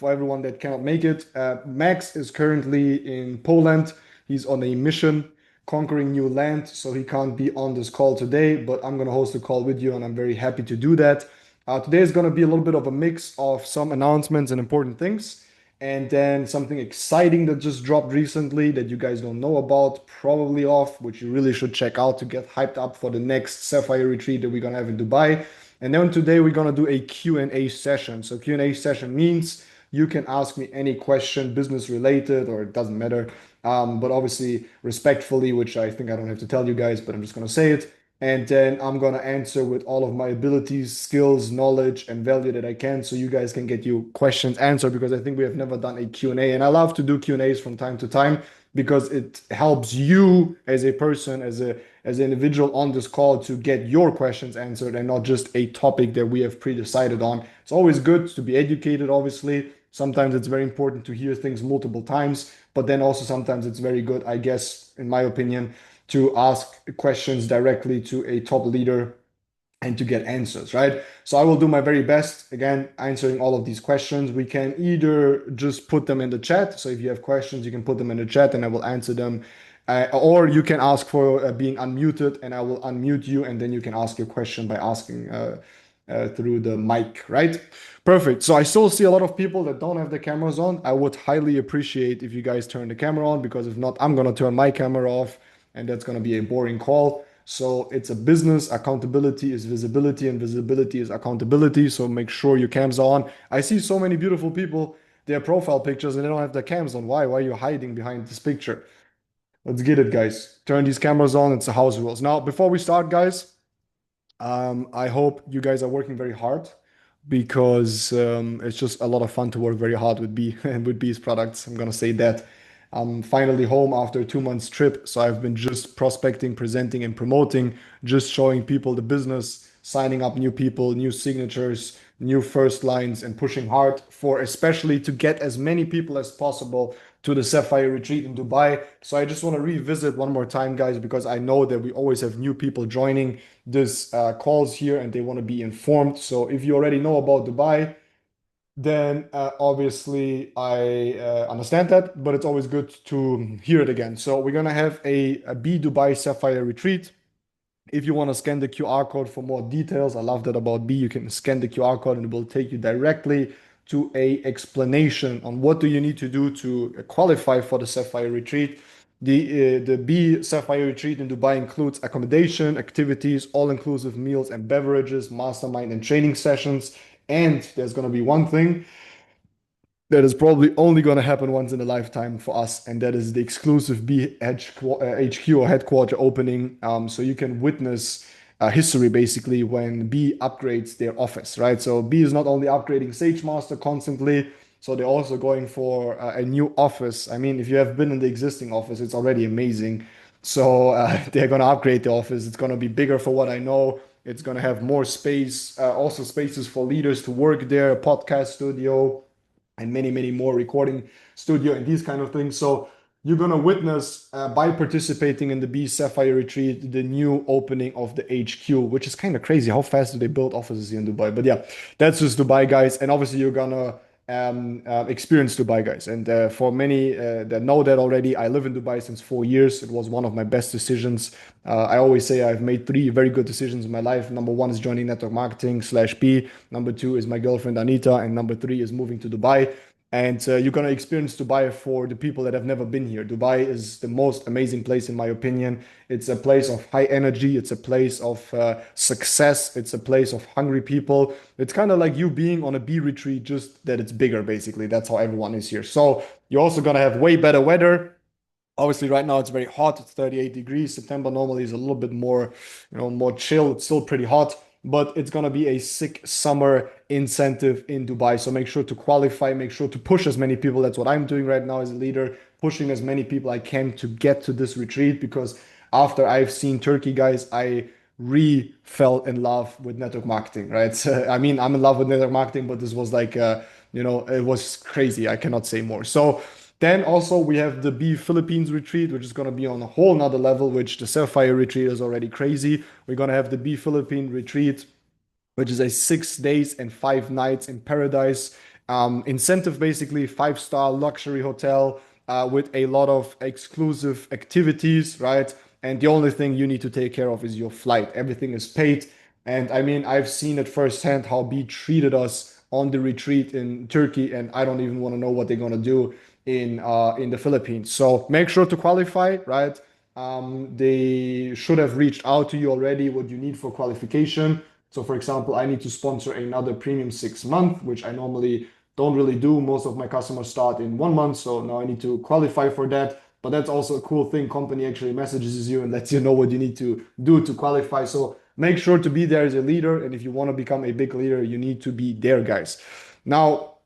for everyone that cannot make it. Max is currently in Poland. He's on a mission conquering new land, so he can't be on this call today, but I'm going to host a call with you, and I'm very happy to do that. Today is going to be a little bit of a mix of some announcements and important things, and then something exciting that just dropped recently that you guys don't know about, probably off, which you really should check out to get hyped up for the next Sapphire retreat that we're going to have in Dubai. And then today we're going to do a Q&A session. So Q&A session means you can ask me any question, business related, or it doesn't matter. But obviously respectfully, which I think I don't have to tell you guys, but I'm just going to say it. And then I'm going to answer with all of my abilities, skills, knowledge, and value that I can, so you guys can get your questions answered, because I think we have never done a Q&A. And I love to do Q&As from time to time because it helps you as a person, as an individual on this call, to get your questions answered and not just a topic that we have pre-decided on. It's always good to be educated, obviously. Sometimes it's very important to hear things multiple times, but then also sometimes it's very good, I guess, in my opinion, to ask questions directly to a top leader and to get answers, right? So I will do my very best, again, answering all of these questions. We can either just put them in the chat. So if you have questions, you can put them in the chat and I will answer them. Or you can ask for being unmuted and I will unmute you, and then you can ask your question by asking through the mic, right? Perfect. So I still see a lot of people that don't have the cameras on. I would highly appreciate if you guys turn the camera on, because if not, I'm going to turn my camera off and that's going to be a boring call. So it's a business. Accountability is visibility and visibility is accountability. So make sure your cams are on. I see so many beautiful people, their profile pictures, and they don't have their cams on. Why? Why are you hiding behind this picture? Let's get it, guys. Turn these cameras on. It's the house rules. Now, before we start, guys, I hope you guys are working very hard, because it's just a lot of fun to work very hard with B and with B's products. I'm gonna say that. I'm finally home after a 2 months trip, so I've been just prospecting, presenting, and promoting, just showing people the business, signing up new people, new signatures, new first lines, and pushing hard for especially to get as many people as possible to the Sapphire retreat in Dubai. So I just want to revisit one more time, guys, because I know that we always have new people joining this calls here and they want to be informed. So if you already know about Dubai, then obviously I understand that, but it's always good to hear it again. So we're gonna have a B Dubai Sapphire retreat. If you want to scan the QR code for more details, I love that about B. You can scan the QR code and it will take you directly to a explanation on what do you need to do to qualify for the Sapphire retreat. The B Sapphire retreat in Dubai includes accommodation, activities, all-inclusive meals and beverages, mastermind and training sessions. And there's going to be one thing that is probably only going to happen once in a lifetime for us, and that is the exclusive B HQ or headquarter opening. So you can witness history basically when B upgrades their office, right? So B is not only upgrading SageMaster constantly, so they're also going for a new office. I mean, if you have been in the existing office, it's already amazing. So they're going to upgrade the office. It's going to be bigger for what I know. It's going to have more space, also spaces for leaders to work there, a podcast studio, and many, many more recording studio and these kind of things. So you're going to witness by participating in the B Sapphire retreat, the new opening of the HQ, which is kind of crazy. How fast do they build offices here in Dubai? But yeah, that's just Dubai, guys. And obviously you're going to experience Dubai, guys. And for many that know that already, I live in Dubai since 4 years. It was one of my best decisions. I always say I've made three very good decisions in my life. Number one is joining network marketing slash B. Number two is my girlfriend Anita. And number three is moving to Dubai. And you're going to experience Dubai for the people that have never been here. Dubai is the most amazing place, in my opinion. It's a place of high energy. It's a place of success. It's a place of hungry people. It's kind of like you being on a bee retreat, just that it's bigger, basically. That's how everyone is here. So you're also going to have way better weather. Obviously, right now it's very hot. It's 38 degrees. September normally is a little bit more, more chill. It's still pretty hot, but it's gonna be a sick summer incentive in Dubai. So make sure to qualify, make sure to push as many people. That's what I'm doing right now as a leader, pushing as many people I can to get to this retreat, because after I've seen Turkey, guys, I fell in love with network marketing, right? So, I mean, I'm in love with network marketing, but this was like, it was crazy. I cannot say more. So then also we have the B Philippines retreat, which is going to be on a whole nother level, which the Sapphire retreat is already crazy. We're going to have the B Philippine retreat, which is a 6 days and 5 nights in paradise Incentive, basically, five-star luxury hotel with a lot of exclusive activities, right? And the only thing you need to take care of is your flight. Everything is paid. And I mean, I've seen it firsthand how B treated us on the retreat in Turkey, and I don't even want to know what they're gonna do in the Philippines. So make sure to qualify, right? They should have reached out to you already what you need for qualification. So, for example, I need to sponsor another premium 6 month, which I normally don't really do. Most of my customers start in 1 month, so now I need to qualify for that. But that's also a cool thing. Company actually messages you and lets you know what you need to do to qualify. So make sure to be there as a leader. And if you want to become a big leader, you need to be there, guys. Now,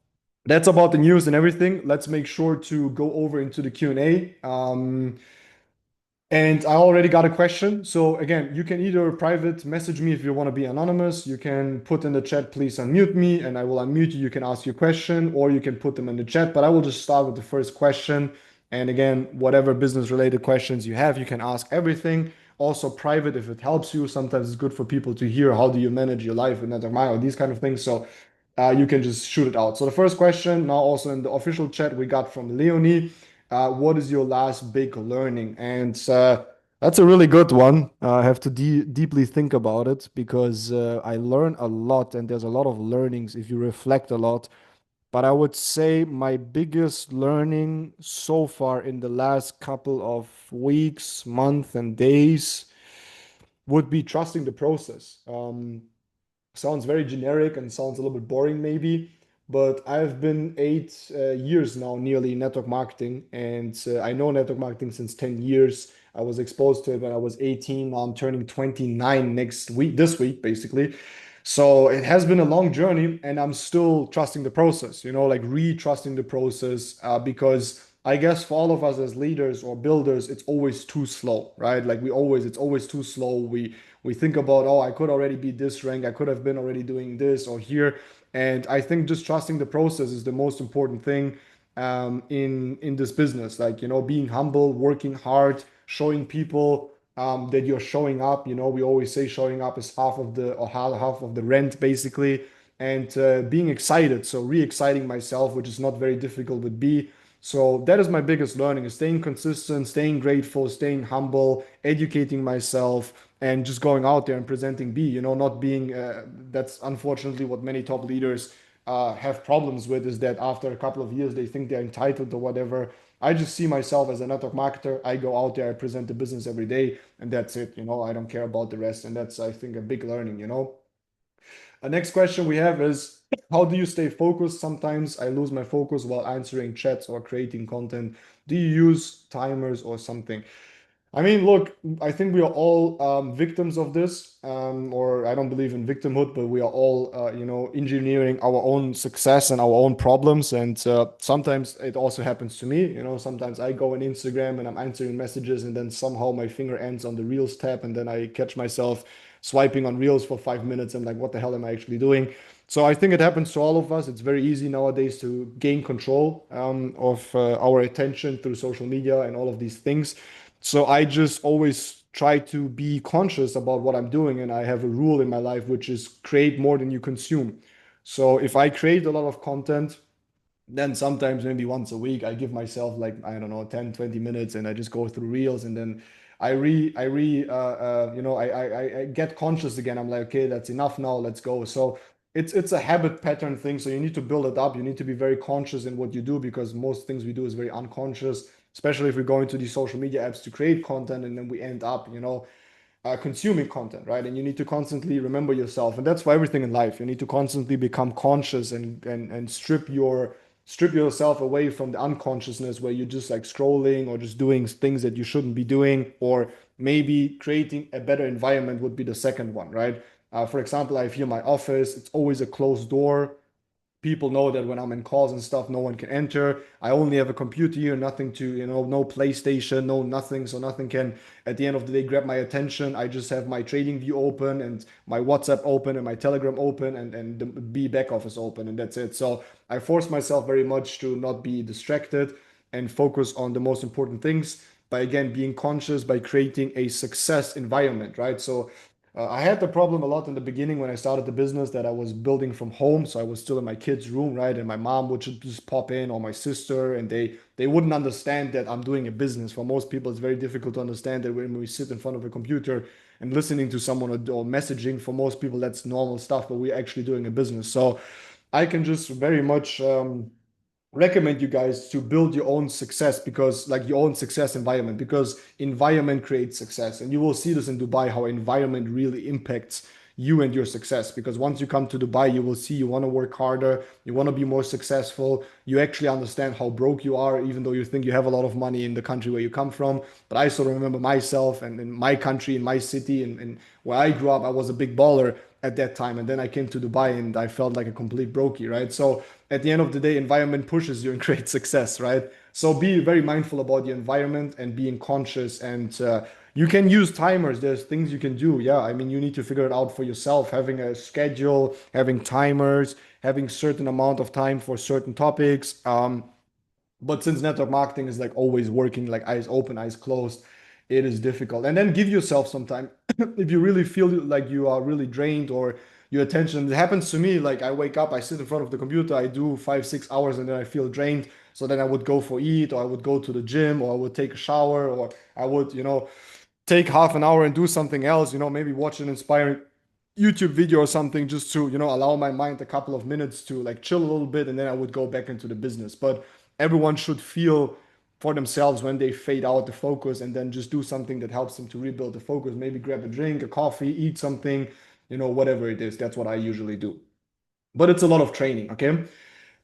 that's about the news and everything. Let's make sure to go over into the Q&A. And I already got a question. So again, you can either private message me if you want to be anonymous. You can put in the chat, please unmute me, and I will unmute you. You can ask your question, or you can put them in the chat. But I will just start with the first question. And again, whatever business related questions you have, you can ask everything. Also private if it helps you. Sometimes it's good for people to hear how do you manage your life with Network Mile, these kind of things. So you can just shoot it out. So the first question, now also in the official chat, we got from Leonie. What is your last big learning? And that's a really good one. I have to deeply think about it because I learn a lot and there's a lot of learnings if you reflect a lot. But I would say my biggest learning so far in the last couple of weeks, months, and days would be trusting the process. Sounds very generic and sounds a little bit boring, maybe, but I've been 8 years now, nearly in network marketing, and I know network marketing since 10 years. I was exposed to it when I was 18. Now I'm turning 29 next week, this week, basically. So it has been a long journey, and I'm still trusting the process, like re-trusting the process, because I guess for all of us as leaders or builders, it's always too slow, right? Like it's always too slow. We think about, oh, I could already be this rank, I could have been already doing this or here. And I think just trusting the process is the most important thing in this business. Like, being humble, working hard, showing people that you're showing up. We always say showing up is half of the or half of the rent, basically. And being excited, so re-exciting myself, which is not very difficult with B. So that is my biggest learning: is staying consistent, staying grateful, staying humble, educating myself, and just going out there and presenting B. Not being. That's unfortunately what many top leaders have problems with, is that after a couple of years they think they're entitled or whatever. I just see myself as a network marketer. I go out there, I present the business every day, and that's it. I don't care about the rest, and that's, I think, a big learning. A next question we have is, how do you stay focused? Sometimes I lose my focus while answering chats or creating content. Do you use timers or something? I mean, look, I think we are all victims of this, or I don't believe in victimhood, but we are all, engineering our own success and our own problems. And sometimes it also happens to me. Sometimes I go on Instagram and I'm answering messages, and then somehow my finger ends on the Reels tab, and then I catch myself swiping on Reels for 5 minutes. I'm like, what the hell am I actually doing? So I think it happens to all of us. It's very easy nowadays to gain control of our attention through social media and all of these things. So I just always try to be conscious about what I'm doing. And I have a rule in my life, which is create more than you consume. So if I create a lot of content, then sometimes maybe once a week, I give myself, like, I don't know, 10, 20 minutes, and I just go through reels, and then I get conscious again. I'm like, okay, that's enough now. Let's go. So it's a habit pattern thing. So you need to build it up. You need to be very conscious in what you do, because most things we do is very unconscious, especially if we go into these social media apps to create content, and then we end up, consuming content, right? And you need to constantly remember yourself, and that's for everything in life. You need to constantly become conscious and strip yourself away from the unconsciousness where you're just like scrolling or just doing things that you shouldn't be doing, or maybe creating a better environment would be the second one, right? For example, I have here my office. It's always a closed door. People know that when I'm in calls and stuff, no one can enter. I only have a computer here, nothing to, no PlayStation, no nothing. So nothing can, at the end of the day, grab my attention. I just have my trading view open and my WhatsApp open and my Telegram open and the B back office open, and that's it. So I force myself very much to not be distracted and focus on the most important things by, again, being conscious, by creating a success environment, right? So I had the problem a lot in the beginning when I started the business that I was building from home, so I was still in my kid's room, right? And my mom would just pop in, or my sister, and they wouldn't understand that I'm doing a business. For most people, it's very difficult to understand that when we sit in front of a computer and listening to someone, or messaging. For most people, that's normal stuff, but we're actually doing a business. So I can just very much recommend you guys to build your own success, because like your own success environment, because environment creates success. And you will see this in Dubai, how environment really impacts you and your success. Because once you come to Dubai, you will see you want to work harder, you want to be more successful, you actually understand how broke you are, even though you think you have a lot of money in the country where you come from. But I sort of remember myself, and in my country, in my city, and where I grew up, I was a big baller at that time. And then I came to Dubai and I felt like a complete brokey, right? So at the end of the day, environment pushes you and creates success, right? So be very mindful about your environment and being conscious. And you can use timers. There's things you can do. Yeah, I mean, you need to figure it out for yourself. Having a schedule, having timers, having certain amount of time for certain topics. But since network marketing is like always working, like eyes open, eyes closed, it is difficult. And then give yourself some time. If you really feel like you are really drained, or your attention, it happens to me. Like I wake up, I sit in front of the computer, I do 5, 6 hours, and then I feel drained. So then I would go for eat, or I would go to the gym, or I would take a shower, or I would, take half an hour and do something else, maybe watch an inspiring YouTube video or something, just to, allow my mind a couple of minutes to like chill a little bit, and then I would go back into the business. But everyone should feel for themselves when they fade out the focus, and then just do something that helps them to rebuild the focus. Maybe grab a drink, a coffee, eat something, whatever it is. That's what I usually do. But it's a lot of training, okay?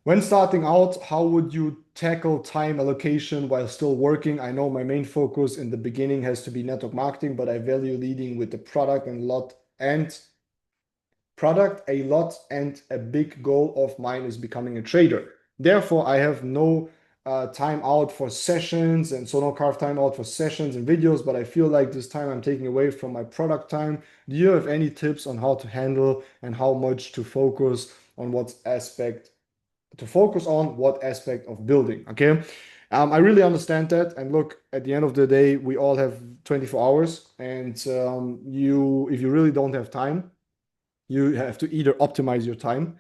When starting out, how would you tackle time allocation while still working? I know my main focus in the beginning has to be network marketing, but I value leading with the product a lot, and a big goal of mine is becoming a trader. Therefore, I have no time out for sessions, and so no carve time out for sessions and videos, but I feel like this time I'm taking away from my product time. Do you have any tips on how to handle and how much to focus on what aspect of building? Okay. I really understand that. And look, at the end of the day, we all have 24 hours, and if you really don't have time, you have to either optimize your time,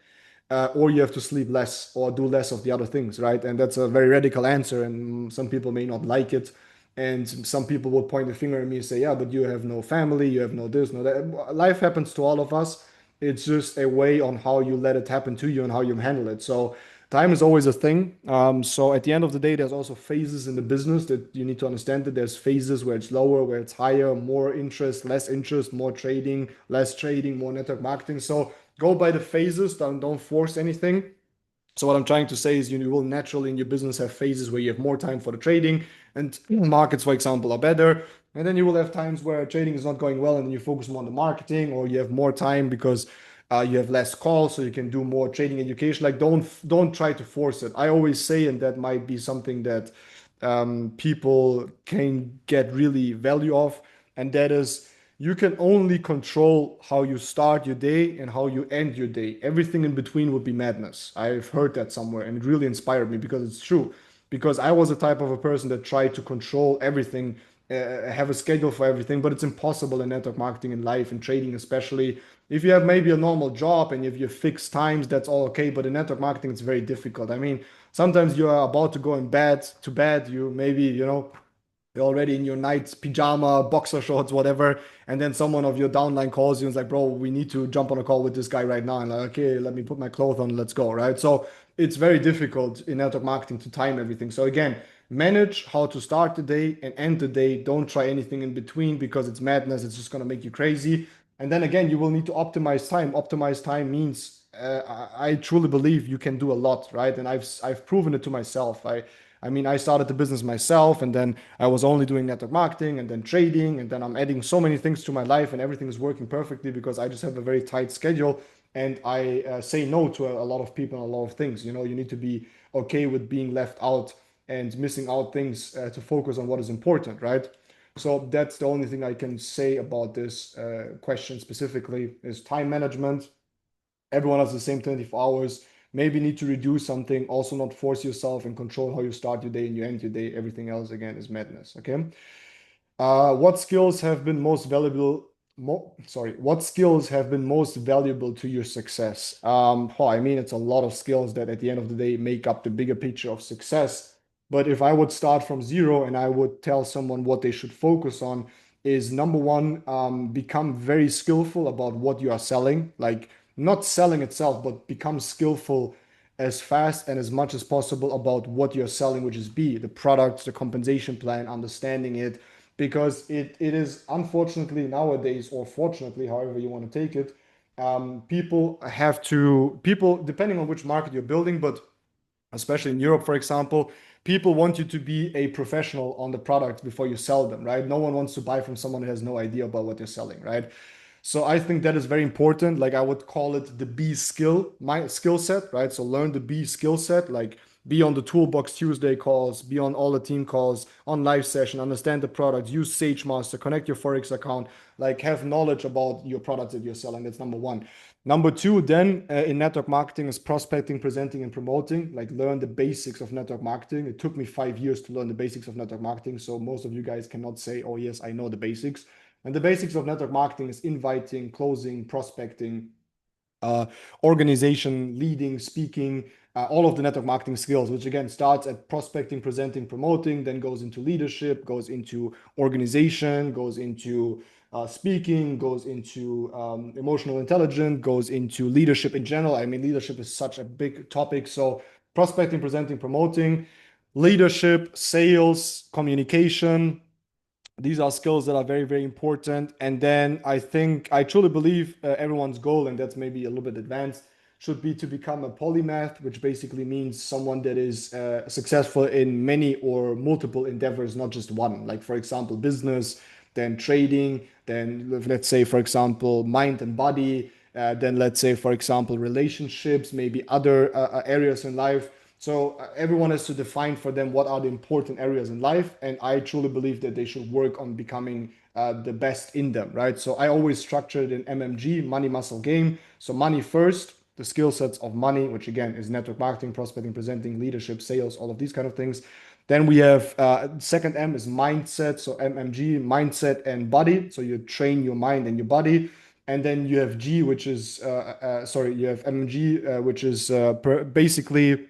or you have to sleep less or do less of the other things, right? And that's a very radical answer, and some people may not like it. And some people will point the finger at me and say, yeah, but you have no family, you have no this, no that. Life happens to all of us. It's just a way on how you let it happen to you and how you handle it. So time is always a thing. So at the end of the day, there's also phases in the business that you need to understand, that there's phases where it's lower, where it's higher, more interest, more trading, less trading, more network marketing. So go by the phases, don't force anything. So what I'm trying to say is, you will naturally in your business have phases where you have more time for the trading, and markets, for example, are better. And then you will have times where trading is not going well, and then you focus more on the marketing, or you have more time because you have less calls, so you can do more trading education. Like don't try to force it. I always say, and that might be something that people can get really value of, and that is, you can only control how you start your day and how you end your day. Everything in between would be madness. I've heard that somewhere, and it really inspired me, because it's true. Because I was the type of a person that tried to control everything, have a schedule for everything, but it's impossible in network marketing, and life and trading, especially. If you have maybe a normal job and if you have fixed times, that's all okay. But in network marketing, it's very difficult. I mean, sometimes you are about to go to bed, you maybe, you're already in your night pajama, boxer shorts, whatever, and then someone of your downline calls you and is like, bro, we need to jump on a call with this guy right now. And like, okay, let me put my clothes on, let's go, right? So it's very difficult in network marketing to time everything. So again, manage how to start the day and end the day. Don't try anything in between, because it's madness. It's just going to make you crazy. And then again, you will need to optimize time. Optimize time means I truly believe you can do a lot, right? And I've proven it to myself. I mean, I started the business myself, and then I was only doing network marketing and then trading, and then I'm adding so many things to my life, and everything is working perfectly because I just have a very tight schedule, and I say no to a lot of people and a lot of things. You need to be okay with being left out and missing out things to focus on what is important, right? So that's the only thing I can say about this question specifically, is time management. Everyone has the same 24 hours. Maybe need to reduce something. Also, not force yourself, and control how you start your day and you end your day. Everything else, again, is madness. Okay. What skills have been most valuable what skills have been most valuable to your success? I mean, it's a lot of skills that at the end of the day make up the bigger picture of success. But if I would start from zero and I would tell someone what they should focus on, is number one, become very skillful about what you are selling. Like not selling itself, but become skillful as fast and as much as possible about what you're selling, which is B, the products, the compensation plan, understanding it, because it is unfortunately nowadays, or fortunately, however you want to take it, people, depending on which market you're building, but especially in Europe, for example, people want you to be a professional on the product before you sell them, right? No one wants to buy from someone who has no idea about what they're selling, right? So I think that is very important. Like I would call it the B skill, my skill set, right? So learn the B skill set, like be on the Toolbox Tuesday calls, be on all the team calls, on live session, understand the product, use SageMaster, connect your Forex account, like have knowledge about your products that you're selling. That's number one. Number two, then in network marketing is prospecting, presenting, and promoting. Like learn the basics of network marketing. It took me 5 years to learn the basics of network marketing. So most of you guys cannot say, oh, yes, I know the basics. And the basics of network marketing is inviting, closing, prospecting, uh, organization, leading, speaking, all of the network marketing skills, which again starts at prospecting, presenting, promoting, then goes into leadership, goes into organization, goes into speaking, goes into emotional intelligence, goes into leadership in general. I mean, leadership is such a big topic. So, prospecting, presenting, promoting, leadership, sales, communication, these are skills that are very, very important. And then I truly believe everyone's goal, and that's maybe a little bit advanced, should be to become a polymath, which basically means someone that is successful in many or multiple endeavors, not just one. Like, for example, business, then trading, then let's say, for example, mind and body, then let's say, for example, relationships, maybe other areas in life. So everyone has to define for them what are the important areas in life, and I truly believe that they should work on becoming the best in them, right? So I always structure it in MMG, money, muscle, game. So money first, the skill sets of money, which again is network marketing, prospecting, presenting, leadership, sales, all of these kind of things. Then we have second M is mindset, so MMG, mindset and body. So you train your mind and your body. And then you have G, which is you have MMG, which is basically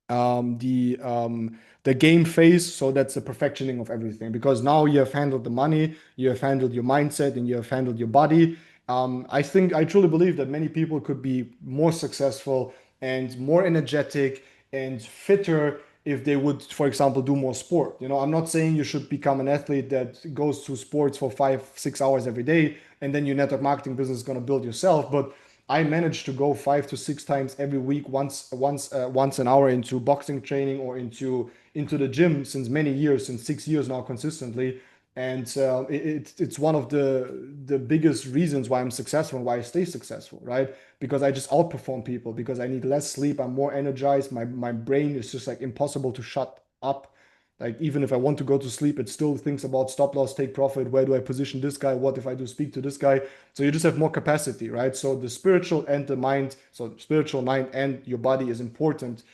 the game phase. So that's the perfectioning of everything, because now you have handled the money, you have handled your mindset, and you have handled your body. I truly believe that many people could be more successful and more energetic and fitter if they would, for example, do more sport. I'm not saying you should become an athlete that goes to sports for 5, 6 hours every day and then your network marketing business is going to build yourself. But I managed to go 5 to 6 times every week, once an hour into boxing training or into the gym since many years, since 6 years now consistently. And it's one of the biggest reasons why I'm successful and why I stay successful, right? Because I just outperform people because I need less sleep. I'm more energized. My brain is just like impossible to shut up. Like even if I want to go to sleep, it still thinks about stop loss, take profit. Where do I position this guy? What if I do speak to this guy? So you just have more capacity, right? So the spiritual and the mind, so spiritual mind and your body is important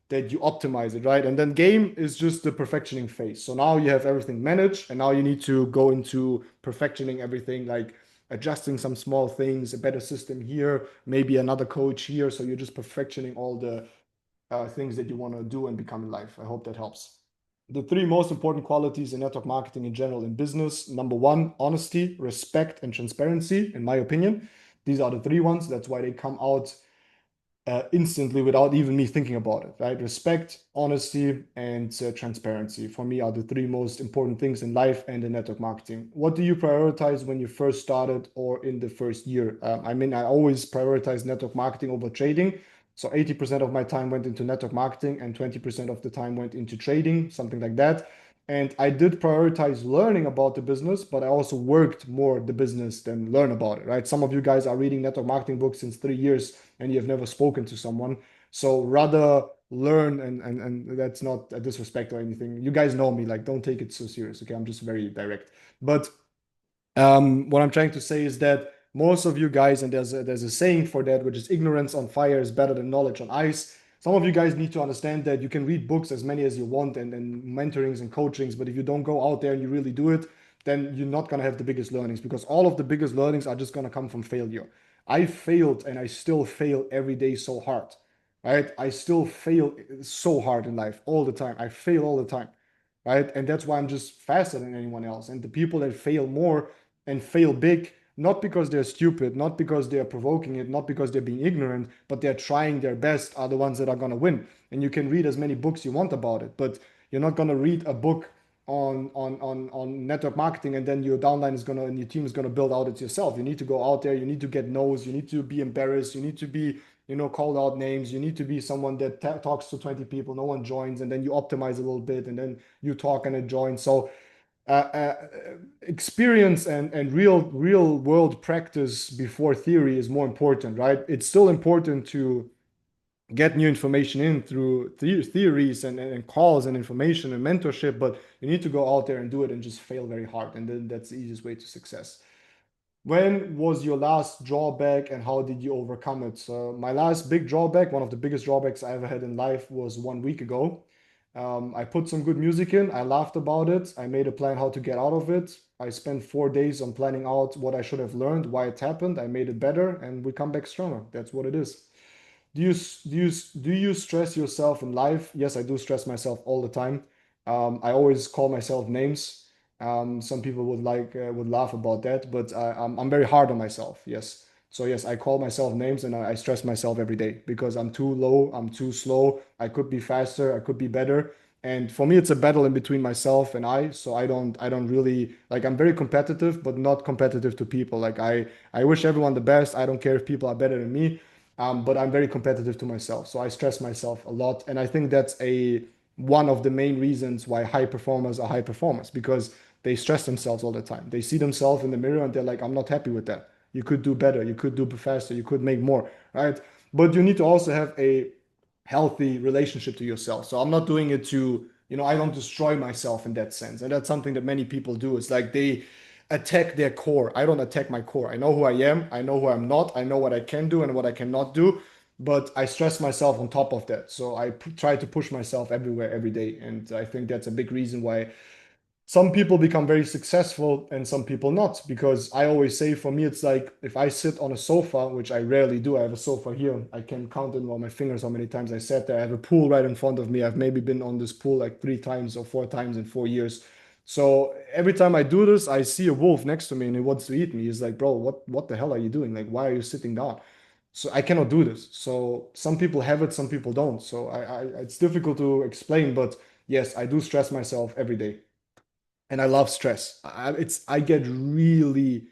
that you optimize it, right? And then game is just the perfectioning phase. So now you have everything managed, and now you need to go into perfectioning everything, like adjusting some small things, a better system here, maybe another coach here. So you're just perfectioning all the things that you want to do and become in life. I hope that helps. The three most important qualities in network marketing in general in business: number one, honesty, respect, and transparency, in my opinion. These are the three ones. That's why they come out instantly without even me thinking about it, right? Respect, honesty, and transparency for me are the three most important things in life and in network marketing. What do you prioritize when you first started or in the first year? I mean, I always prioritize network marketing over trading. So 80% of my time went into network marketing and 20% of the time went into trading, something like that. And I did prioritize learning about the business, but I also worked more the business than learn about it, right? Some of you guys are reading network marketing books since 3 years and you've never spoken to someone. So rather learn, and that's not a disrespect or anything. You guys know me, like don't take it so serious, okay? I'm just very direct. But what I'm trying to say is that most of you guys, and there's a saying for that, which is ignorance on fire is better than knowledge on ice. Some of you guys need to understand that you can read books as many as you want and mentorings and coachings, but if you don't go out there and you really do it, then you're not going to have the biggest learnings, because all of the biggest learnings are just going to come from failure. I failed and I still fail every day so hard, right? I still fail so hard in life all the time. I fail all the time, right? And that's why I'm just faster than anyone else. And the people that fail more and fail big, not because they're stupid, not because they're provoking it, not because they're being ignorant, but they're trying their best, are the ones that are going to win. And you can read as many books you want about it, but you're not going to read a book on network marketing and then your downline is gonna and your team is gonna build out it yourself. You need to go out there, you need to get no's, you need to be embarrassed, you need to be, called out names, you need to be someone that talks to 20 people, no one joins, and then you optimize a little bit and then you talk and it joins. So experience and real world practice before theory is more important, right? It's still important to get new information in through theories and calls and information and mentorship, but you need to go out there and do it and just fail very hard. And then that's the easiest way to success. When was your last drawback and how did you overcome it? So my last big drawback, one of the biggest drawbacks I ever had in life, was 1 week ago. I put some good music in. I laughed about it. I made a plan how to get out of it. I spent 4 days on planning out what I should have learned, why it happened. I made it better, and we come back stronger. That's what it is. Do you stress yourself in life? Yes, I do stress myself all the time. I always call myself names. Some people would laugh about that, but I'm very hard on myself. Yes. So yes, I call myself names and I stress myself every day because I'm too low, I'm too slow. I could be faster, I could be better. And for me, it's a battle in between myself and I. So I don't really like. I'm very competitive, but not competitive to people. Like I wish everyone the best. I don't care if people are better than me, but I'm very competitive to myself. So I stress myself a lot, and I think that's a one of the main reasons why high performers are high performers because they stress themselves all the time. They see themselves in the mirror and they're like, I'm not happy with that. You could do better. You could do faster. You could make more, right? But you need to also have a healthy relationship to yourself. So I'm not doing it to, I don't destroy myself in that sense. And that's something that many people do. It's like they attack their core. I don't attack my core. I know who I am. I know who I'm not. I know what I can do and what I cannot do. But I stress myself on top of that. So I try to push myself everywhere, every day. And I think that's a big reason why some people become very successful and some people not. Because I always say for me, it's like if I sit on a sofa, which I rarely do, I have a sofa here. I can count it on my fingers how many times I sat there. I have a pool right in front of me. I've maybe been on this pool like 3 times or 4 times in 4 years. So every time I do this, I see a wolf next to me and he wants to eat me. He's like, bro, what the hell are you doing? Like, why are you sitting down? So I cannot do this. So some people have it, some people don't. So it's difficult to explain, but yes, I do stress myself every day and I love stress. I get really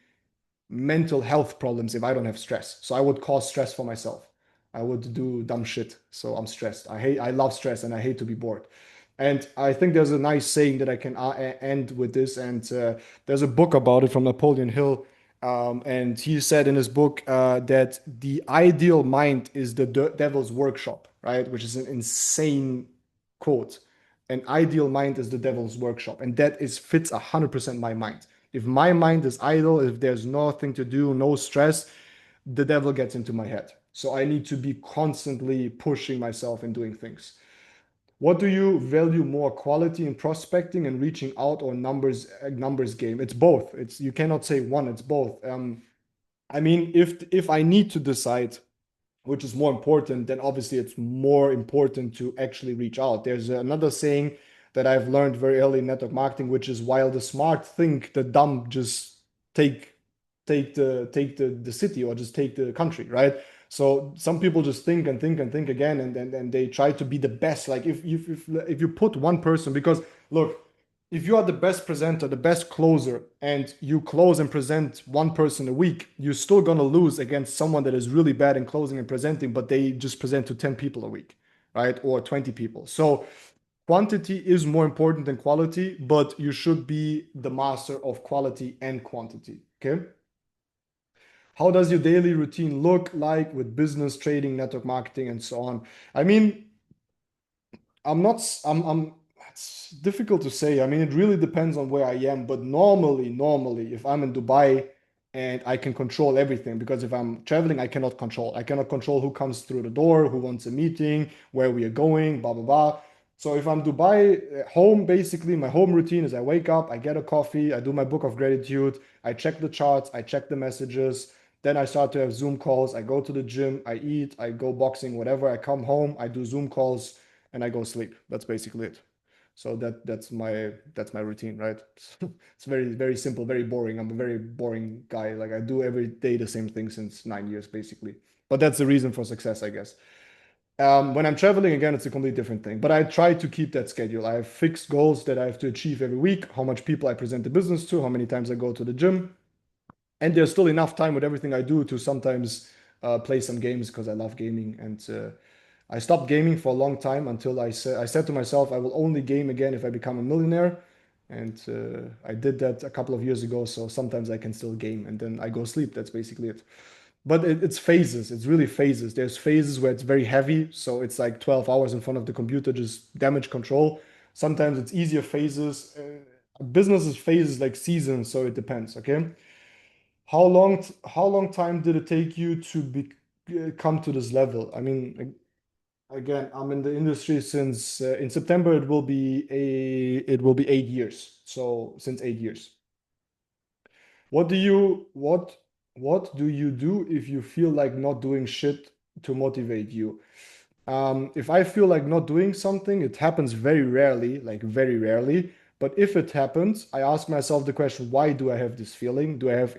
mental health problems if I don't have stress. So I would cause stress for myself. I would do dumb shit. So I'm stressed. I love stress and I hate to be bored. And I think there's a nice saying that I can end with this. And there's a book about it from Napoleon Hill. And he said in his book that the ideal mind is the devil's workshop, right? Which is an insane quote. An ideal mind is the devil's workshop. And that is fits 100% my mind. If my mind is idle, if there's nothing to do, no stress, the devil gets into my head. So I need to be constantly pushing myself and doing things. What do you value more, quality in prospecting and reaching out, or numbers game? It's both. It's you cannot say one. It's both. I mean, if I need to decide which is more important, then obviously it's more important to actually reach out. There's another saying that I've learned very early in network marketing, which is while the smart think, the dumb just take take the city or just take the country, right? So some people just think and think and think again, and they try to be the best. Like if you put one person, because look, if you are the best presenter, the best closer, and you close and present one person a week, you're still gonna lose against someone that is really bad in closing and presenting, but they just present to 10 people a week, right? Or 20 people. So quantity is more important than quality, but you should be the master of quality and quantity. Okay. How does your daily routine look like with business, trading, network marketing, and so on? I mean, I'm not, it's difficult to say. I mean, it really depends on where I am, but normally, if I'm in Dubai and I can control everything, because if I'm traveling, I cannot control. I cannot control who comes through the door, who wants a meeting, where we are going, blah, blah, blah. So if I'm Dubai, home, basically, my home routine is I wake up, I get a coffee, I do my book of gratitude, I check the charts, I check the messages. Then I start to have Zoom calls. I go to the gym, I eat, I go boxing, whatever. I come home, I do Zoom calls, and I go sleep. That's basically it. So that's my routine, right? It's very simple, very boring. I'm a very boring guy. Like I do every day the same thing since 9 years, basically. But that's the reason for success, I guess. When I'm traveling, again, it's a completely different thing. But I try to keep that schedule. I have fixed goals that I have to achieve every week, how much people I present the business to, how many times I go to the gym. And there's still enough time with everything I do to sometimes play some games because I love gaming. And I stopped gaming for a long time until I said to myself, I will only game again if I become a millionaire. And I did that a couple of years ago. So sometimes I can still game and then I go sleep. That's basically it. But it's phases. It's really phases. There's phases where it's very heavy, so it's like 12 hours in front of the computer, just damage control. Sometimes it's easier phases. Business is phases like seasons, so it depends. Okay, how long time did it take you to come to this level? I mean, again, I'm in the industry since in September it will be 8 years. So since 8 years. What do you do if you feel like not doing shit to motivate you? If I feel like not doing something, it happens very rarely, like very rarely. But if it happens, I ask myself the question, why do I have this feeling? Do I have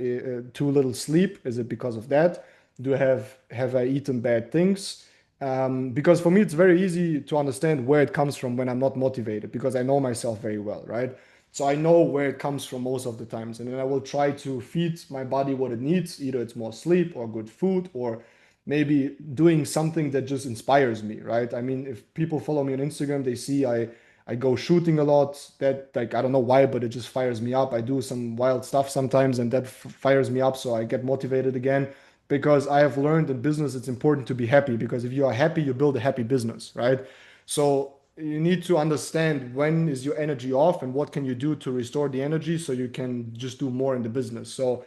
too little sleep? Is it because of that? Do I have I eaten bad things? Because for me, it's very easy to understand where it comes from when I'm not motivated because I know myself very well, right? So I know where it comes from most of the times, and then I will try to feed my body what it needs. Either it's more sleep or good food or maybe doing something that just inspires me, right? I mean, if people follow me on Instagram, they see I go shooting a lot. That like I don't know why, but it just fires me up. I do some wild stuff sometimes, and that fires me up, so I get motivated again. Because I have learned in business it's important to be happy because if you are happy, you build a happy business, right? So you need to understand when is your energy off and what can you do to restore the energy so you can just do more in the business. So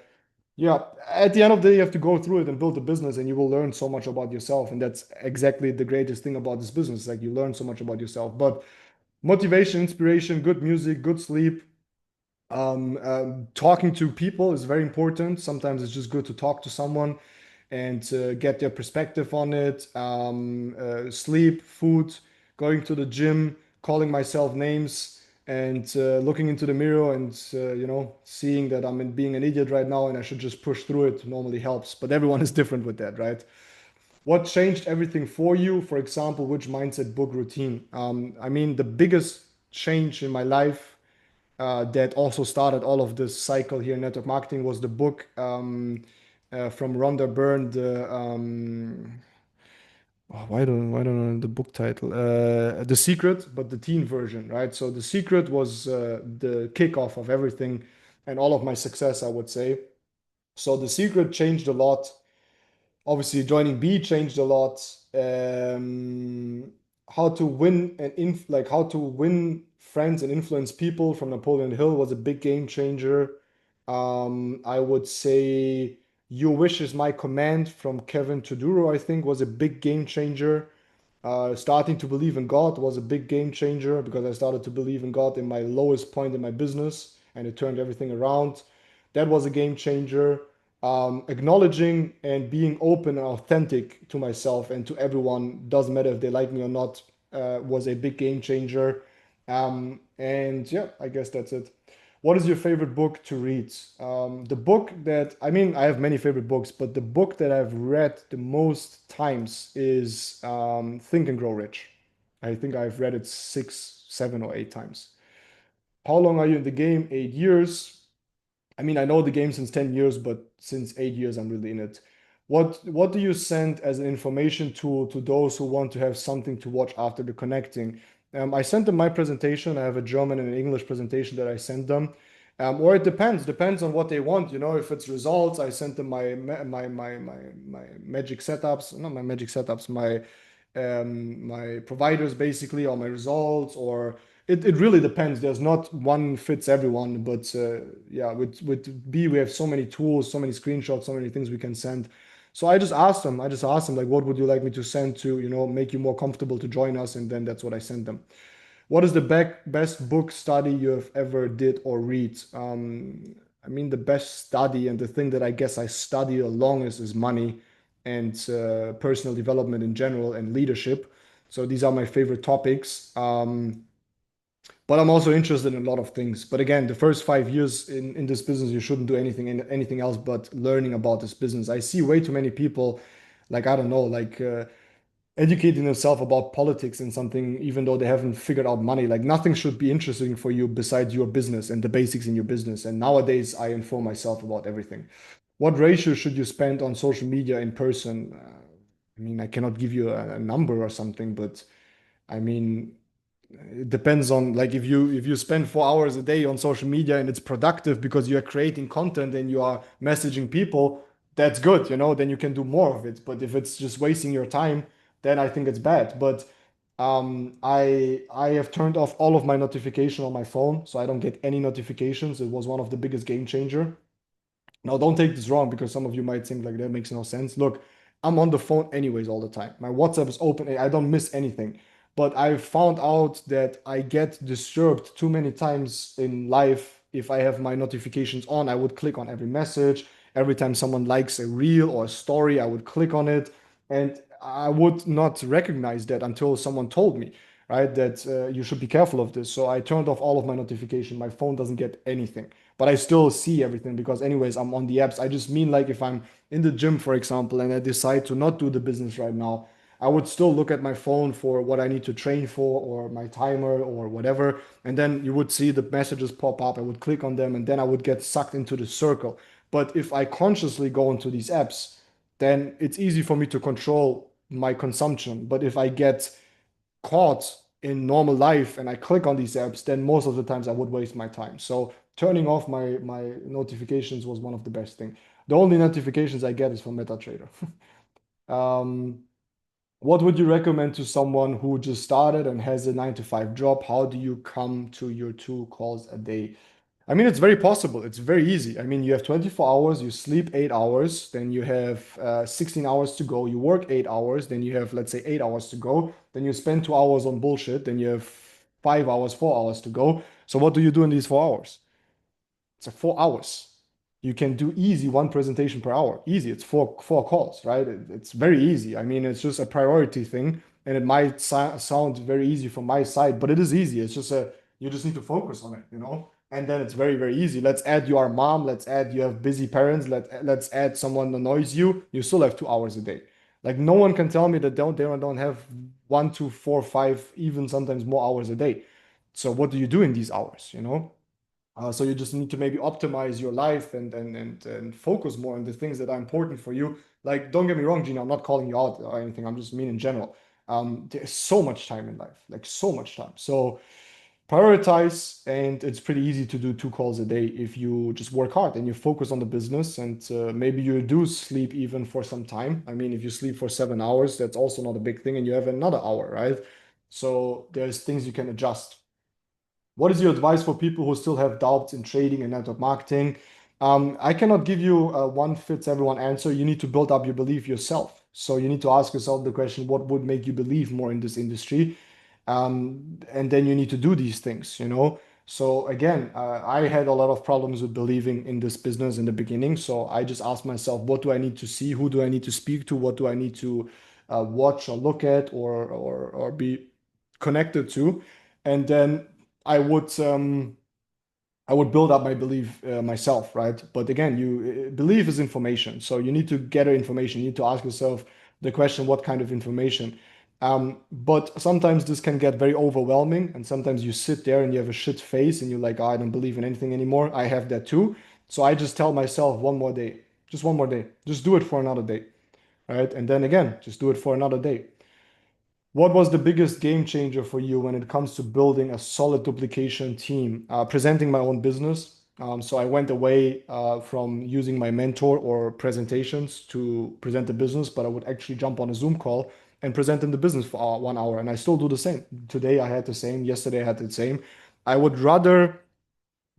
yeah, at the end of the day, you have to go through it and build a business, and you will learn so much about yourself. And that's exactly the greatest thing about this business. Like you learn so much about yourself. But motivation, inspiration, good music, good sleep, talking to people is very important. Sometimes it's just good to talk to someone and get their perspective on it. Sleep, food, going to the gym, calling myself names, and looking into the mirror and seeing that being an idiot right now and I should just push through it normally helps. But everyone is different with that, right? What changed everything for you? For example, which mindset book routine? I mean, the biggest change in my life that also started all of this cycle here in network marketing was the book from Rhonda Byrne, why don't I know the book title? The Secret, but the teen version, right? So The Secret was the kickoff of everything and all of my success, I would say. So The Secret changed a lot. Obviously, joining B changed a lot. How to win and like how to win friends and influence people from Napoleon Hill was a big game changer. I would say Your Wish is My Command from Kevin Tuduro, I think, was a big game changer. Starting to believe in God was a big game changer because I started to believe in God in my lowest point in my business and it turned everything around. That was a game changer. Acknowledging and being open and authentic to myself and to everyone, doesn't matter if they like me or not, was a big game changer. And yeah, I guess that's it. What is your favorite book to read? The book that, I mean, I have many favorite books, but the book that I've read the most times is Think and Grow Rich. I think I've read it 6, 7, or 8 times. How long are you in the game? 8 years. I mean, I know the game since 10 years, but since 8 years, I'm really in it. What do you send as an information tool to those who want to have something to watch after the connecting? I sent them my presentation. I have a German and an English presentation that I sent them. Or it depends on what they want. If it's results, I sent them my magic setups, not my magic setups, my providers basically, or my results, or it really depends. There's not one fits everyone, but yeah, with B we have so many tools, so many screenshots, so many things we can send. So I just asked them like, what would you like me to send to make you more comfortable to join us, and then that's what I sent them. What is the best book study you have ever did or read? I mean, the best study and the thing that I guess I study the longest is money and personal development in general and leadership. So these are my favorite topics. But I'm also interested in a lot of things. But again, the first 5 years in this business, you shouldn't do anything else but learning about this business. I see way too many people, like I don't know, like educating themselves about politics and something, even though they haven't figured out money. Like nothing should be interesting for you besides your business and the basics in your business. And nowadays, I inform myself about everything. What ratio should you spend on social media in person? I mean, I cannot give you a number or something, but I mean, it depends on like if you spend 4 hours a day on social media and it's productive because you are creating content and you are messaging people, that's good, then you can do more of it. But if it's just wasting your time, then I think it's bad. But I have turned off all of my notification on my phone, so I don't get any notifications. It was one of the biggest game changer. Now, don't take this wrong because some of you might think like that makes no sense. Look, I'm on the phone anyways all the time. My WhatsApp is open. I don't miss anything. But I've found out that I get disturbed too many times in life. If I have my notifications on, I would click on every message. Every time someone likes a reel or a story, I would click on it. And I would not recognize that until someone told me, right, that you should be careful of this. So I turned off all of my notification. My phone doesn't get anything, but I still see everything because anyways, I'm on the apps. I just mean like if I'm in the gym, for example, and I decide to not do the business right now, I would still look at my phone for what I need to train for or my timer or whatever. And then you would see the messages pop up. I would click on them and then I would get sucked into the circle. But if I consciously go into these apps, then it's easy for me to control my consumption. But if I get caught in normal life and I click on these apps, then most of the times I would waste my time. So turning off my notifications was one of the best thing. The only notifications I get is from MetaTrader. Um, what would you recommend to someone who just started and has a 9 to 5 job? How do you come to your 2 calls a day? I mean, it's very possible. It's very easy. I mean, you have 24 hours, you sleep 8 hours, then you have 16 hours to go. You work 8 hours, then you have, let's say, 8 hours to go. Then you spend 2 hours on bullshit, then you have 5 hours, 4 hours to go. So, what do you do in these 4 hours? It's like 4 hours. You can do easy one presentation per hour. Easy. It's four calls, right? It's very easy. I mean, it's just a priority thing, and it might sound very easy from my side, but it is easy. It's just you just need to focus on it. And then it's very, very easy. Let's add you are mom. Let's add you have busy parents. Let's add someone that annoys you. You still have 2 hours a day. Like no one can tell me that they don't have 1, 2, 4, 5, even sometimes more hours a day. So what do you do in these hours? So you just need to maybe optimize your life and focus more on the things that are important for you. Like, don't get me wrong, Gina, I'm not calling you out or anything. I'm just mean in general. There's so much time in life, like so much time. So prioritize, and it's pretty easy to do 2 calls a day if you just work hard and you focus on the business. And maybe you do sleep even for some time. I mean, if you sleep for 7 hours, that's also not a big thing, and you have another hour, right? So there's things you can adjust. What is your advice for people who still have doubts in trading and network marketing? I cannot give you a one fits everyone answer. You need to build up your belief yourself. So you need to ask yourself the question, what would make you believe more in this industry? And then you need to do these things. So again, I had a lot of problems with believing in this business in the beginning. So I just asked myself, what do I need to see? Who do I need to speak to? What do I need to watch or look at or be connected to? And then I would um, I would build up my belief myself, right? But again, you belief is information, so you need to gather information. You need to ask yourself the question, what kind of information? But sometimes this can get very overwhelming, and sometimes you sit there and you have a shit face, and you're like, "Oh, I don't believe in anything anymore." I have that too, so I just tell myself one more day, just one more day, just do it for another day, right? And then again, just do it for another day. What was the biggest game changer for you when it comes to building a solid duplication team? Presenting my own business. So I went away from using my mentor or presentations to present the business, but I would actually jump on a Zoom call and present in the business for 1 hour. And I still do the same. Today I had the same. Yesterday I had the same. I would rather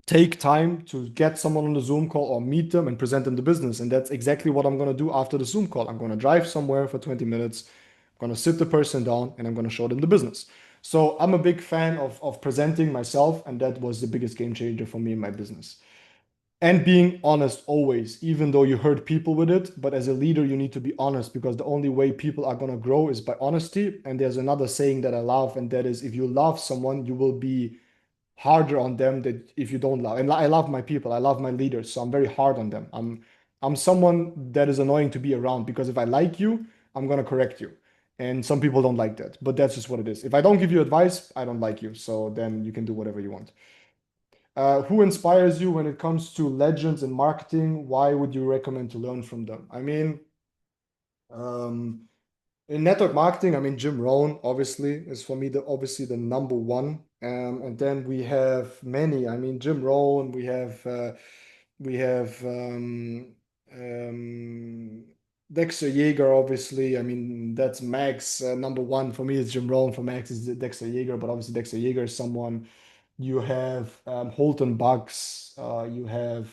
take time to get someone on the Zoom call or meet them and present them the business. And that's exactly what I'm going to do after the Zoom call. I'm going to drive somewhere for 20 minutes. I'm going to sit the person down and I'm going to show them the business. So I'm a big fan of presenting myself, and that was the biggest game changer for me in my business. And being honest always, even though you hurt people with it. But as a leader, you need to be honest because the only way people are going to grow is by honesty. And there's another saying that I love, and that is if you love someone, you will be harder on them than if you don't love. And I love my people, I love my leaders, so I'm very hard on them. I'm someone that is annoying to be around because if I like you, I'm going to correct you. And some people don't like that, but that's just what it is. If I don't give you advice, I don't like you. So then you can do whatever you want. Who inspires you when it comes to legends in marketing? Why would you recommend to learn from them? I mean, um, in network marketing, I mean, Jim Rohn obviously is for me the obviously the number one. And then we have many. I mean, Jim Rohn. We have um, Dexter Yeager. Obviously, I mean that's Max. Number one for me is Jim Rohn. For Max is Dexter Yeager. But obviously, Dexter Yeager is someone. You have Holton Bucks. You have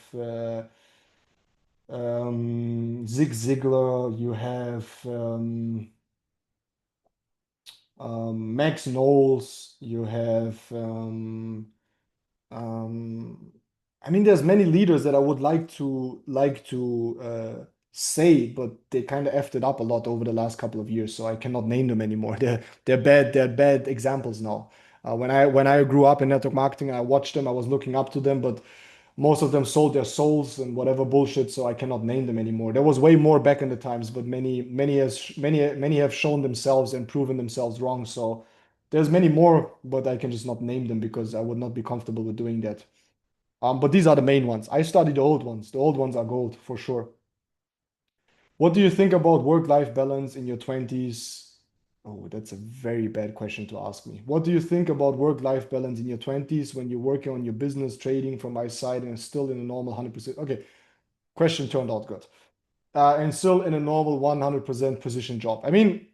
Zig Ziglar. You have Max Knowles, you have um, I mean there's many leaders that I would like to say, but they kind of effed it up a lot over the last couple of years, so I cannot name them anymore. They're bad examples now. When I grew up in network marketing, I watched them, I was looking up to them, but most of them sold their souls and whatever bullshit, so I cannot name them anymore. There was way more back in the times, but many have shown themselves and proven themselves wrong. So there's many more, but I can just not name them because I would not be comfortable with doing that. But these are the main ones. I study the old ones. The old ones are gold for sure. What do you think about work-life balance in your 20s? Oh, that's a very bad question to ask me. What do you think about work-life balance in your 20s when you're working on your business, trading from my side, and still in a normal 100%? Okay, question turned out good. And still in a normal 100% position job. I mean,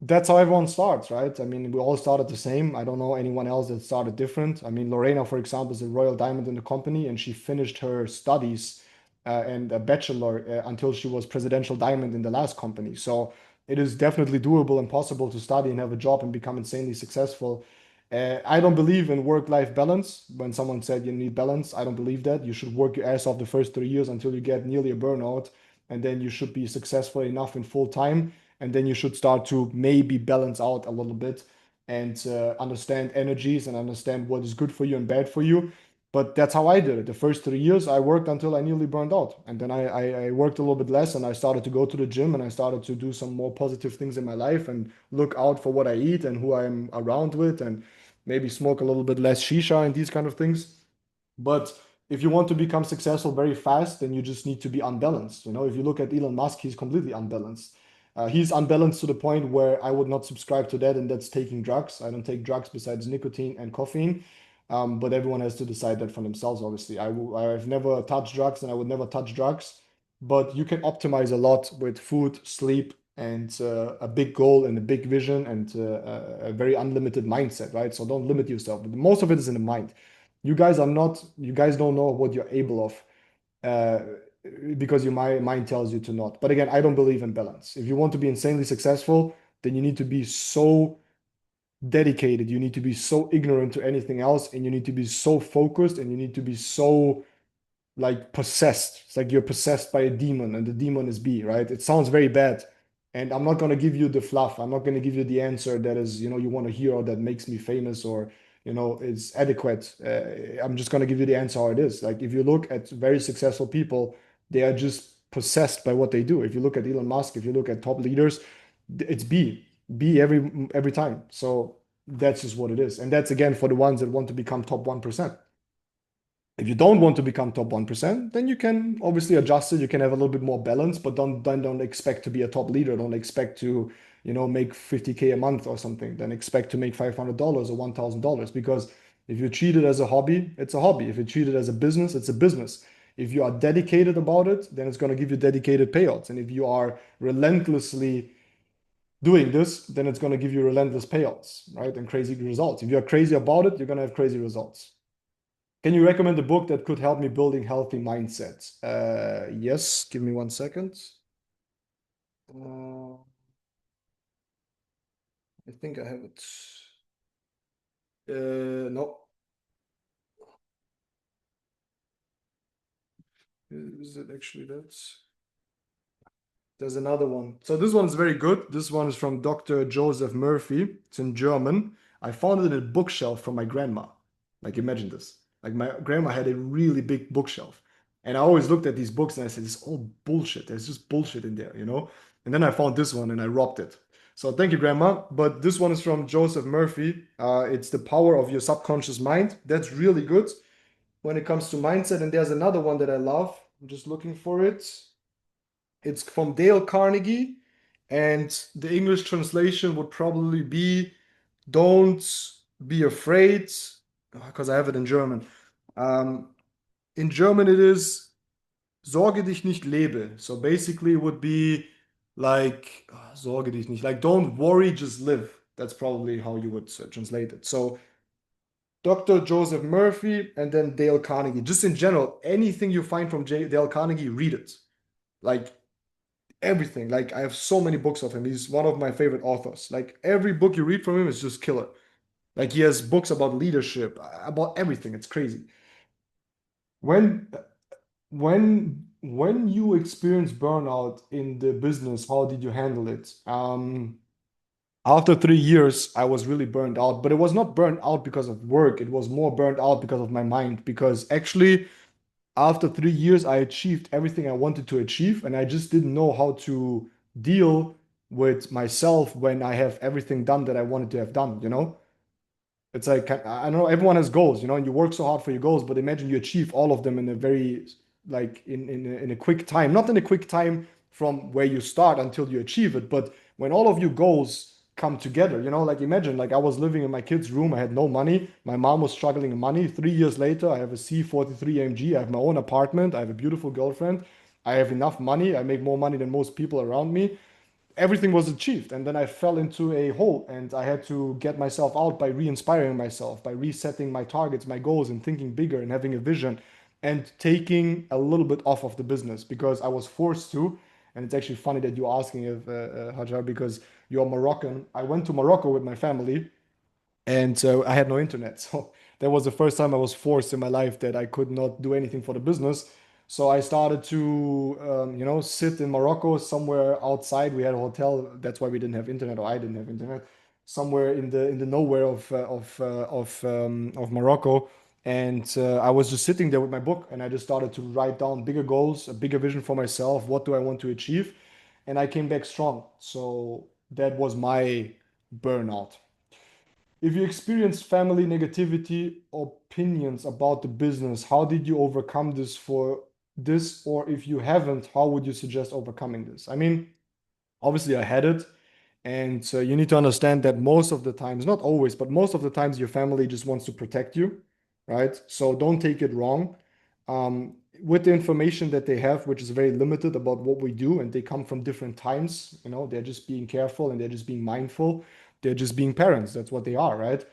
that's how everyone starts, right? I mean, we all started the same. I don't know anyone else that started different. I mean, Lorena, for example, is a Royal Diamond in the company, and she finished her studies and a bachelor until she was Presidential Diamond in the last company. So it is definitely doable and possible to study and have a job and become insanely successful. I don't believe in work-life balance. When someone said you need balance, I don't believe that. You should work your ass off the first 3 years until you get nearly a burnout, and then you should be successful enough in full time, and then you should start to maybe balance out a little bit and understand energies and understand what is good for you and bad for you. But that's how I did it. The first 3 years, I worked until I nearly burned out, and then I worked a little bit less, and I started to go to the gym, and I started to do some more positive things in my life, and look out for what I eat and who I'm around with, and maybe smoke a little bit less shisha and these kind of things. But if you want to become successful very fast, then you just need to be unbalanced. You know, if you look at Elon Musk, he's completely unbalanced. He's unbalanced to the point where I would not subscribe to that, and that's taking drugs. I don't take drugs besides nicotine and caffeine. But everyone has to decide that for themselves, obviously. I've never touched drugs and I would never touch drugs. But you can optimize a lot with food, sleep, and a big goal and a big vision and a very unlimited mindset, right? So don't limit yourself. But most of it is in the mind. You guys don't know what you're able of uh, because your mind tells you to not. But again, I don't believe in balance. If you want to be insanely successful, then you need to be so dedicated. You need to be so ignorant to anything else, and you need to be so focused, and you need to be so like possessed. It's like you're possessed by a demon, and the demon is B, right? It sounds very bad. And I'm not going to give you the fluff. I'm not going to give you the answer that is, you want to hear or that makes me famous or, is adequate. I'm just going to give you the answer how it is. Like if you look at very successful people, they are just possessed by what they do. If you look at Elon Musk, if you look at top leaders, it's B every time. So that's just what it is. And that's again for the ones that want to become top 1%. If you don't want to become top 1%, then you can obviously adjust it. You can have a little bit more balance, but don't expect to be a top leader. Don't expect to, make 50K a month or something. Then expect to make $500 or $1,000 because if you treat it as a hobby, it's a hobby. If you treat it as a business, it's a business. If you are dedicated about it, then it's going to give you dedicated payouts. And if you are relentlessly doing this, then it's going to give you relentless payouts, right? And crazy results. If you're crazy about it, you're going to have crazy results. Can you recommend a book that could help me building healthy mindsets? Yes, give me 1 second. Uh, I think I have it. No, is it actually that? There's another one. So this one is very good. This one is from Dr. Joseph Murphy. It's in German. I found it in a bookshelf from my grandma. Like imagine this. Like my grandma had a really big bookshelf. And I always looked at these books and I said, it's all bullshit. There's just bullshit in there, you know? And then I found this one and I robbed it. So thank you, Grandma. But this one is from Joseph Murphy. It's The Power of Your Subconscious Mind. That's really good when it comes to mindset. And there's another one that I love. I'm just looking for it. It's from Dale Carnegie, and the English translation would probably be "Don't be afraid," because I have it in German. Um, in German, it is "Sorge dich nicht, lebe." So basically, it would be like "Sorge dich nicht," like "Don't worry, just live." That's probably how you would translate it. So Dr. Joseph Murphy and then Dale Carnegie. Just in general, anything you find from Dale Carnegie, read it. Like everything. Like I have so many books of him. He's one of my favorite authors. Like every book you read from him is just killer. Like he has books about leadership, about everything. It's crazy. When when you experience burnout in the business, how did you handle it? After 3 years, I was really burned out, but it was not burned out because of work. It was more burned out because of my mind. Because actually, after 3 years, I achieved everything I wanted to achieve, and I just didn't know how to deal with myself when I have everything done that I wanted to have done, you know? It's like I know everyone has goals, you know, and you work so hard for your goals, but imagine you achieve all of them in a very like in a quick time, not in a quick time from where you start until you achieve it, but when all of your goals come together, you know, like imagine like I was living in my kid's room, I had no money, my mom was struggling with money. 3 years later, I have a C43 AMG, I have my own apartment, I have a beautiful girlfriend, I have enough money, I make more money than most people around me, everything was achieved. And then I fell into a hole and I had to get myself out by re-inspiring myself, by resetting my targets, my goals, and thinking bigger and having a vision and taking a little bit off of the business because I was forced to. And it's actually funny that you're asking if Hajar, because you're Moroccan. I went to Morocco with my family and so I had no internet. So that was the first time I was forced in my life that I could not do anything for the business. So I started to, sit in Morocco somewhere outside. We had a hotel. That's why we didn't have internet, or I didn't have internet. Somewhere in the nowhere of Morocco, and I was just sitting there with my book, and I just started to write down bigger goals, a bigger vision for myself. What do I want to achieve? And I came back strong. So that was my burnout. If you experienced family negativity opinions about the business, how did you overcome this for this? Or if you haven't, how would you suggest overcoming this? I mean, obviously I had it. And you need to understand that most of the times, not always, but most of the times, your family just wants to protect you, right? So don't take it wrong. With the information that they have, which is very limited about what we do, and they come from different times, they're just being careful and they're just being mindful. They're just being parents. That's what they are, right?